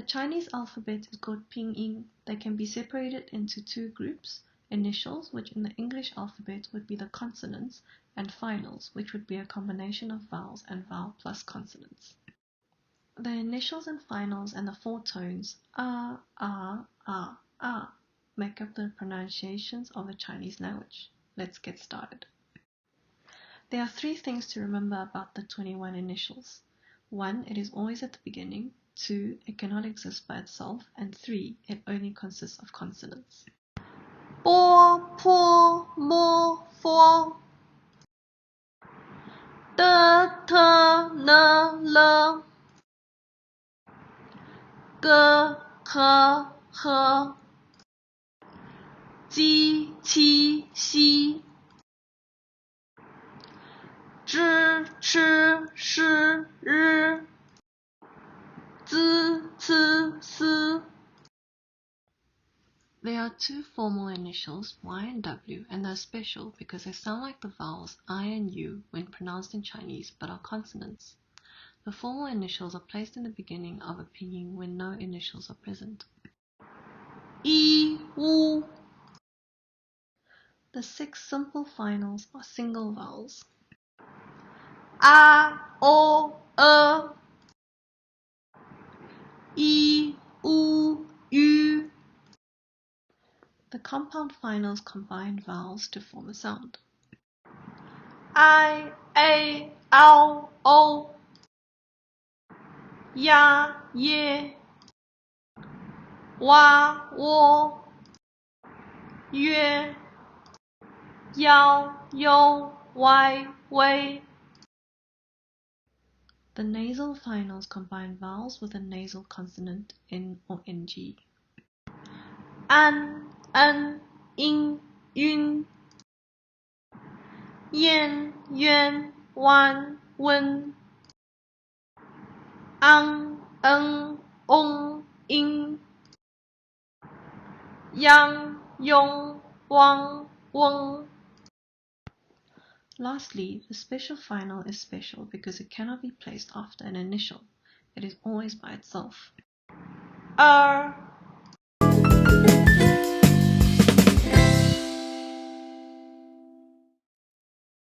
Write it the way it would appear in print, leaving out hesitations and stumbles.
Chinese alphabet is called Pinyin. They can be separated into two groups, initials, which in the English alphabet would be the consonants, and finals, which would be a combination of vowels and vowel plus consonants. The initials and finals and the four tones a, make up the pronunciations of the Chinese language. Let's get started. There are three things to remember about the 21 initials. 1. It is always at the beginning. 2. It cannot exist by itself. And 3. It only consists of consonants. Bo, po, mo, fo. De, te, ne, le. Ge, ke, he. Ji, qi, xi. Zhi, chi, shi, ri. Zi, ci, si. There are two formal initials, Y and W, and they're special because they sound like the vowels I and U when pronounced in Chinese but are consonants. The formal initials are placed in the beginning of a pinyin when no initials are present. I, U. The 6 simple finals are single vowels. A, O, E. I, U, U. The compound finals combine vowels to form a sound. I, A, L, O. Ya, ye. Wa, wo. Yue. Yao, yo, wai, wei. The nasal finals combine vowels with a nasal consonant N or NG. An, in, yun. Yen, yuan, wan, wen. Ang, ong, in. Yang, yong, wang, weng. Lastly, the special final is special because it cannot be placed after an initial. It is always by itself.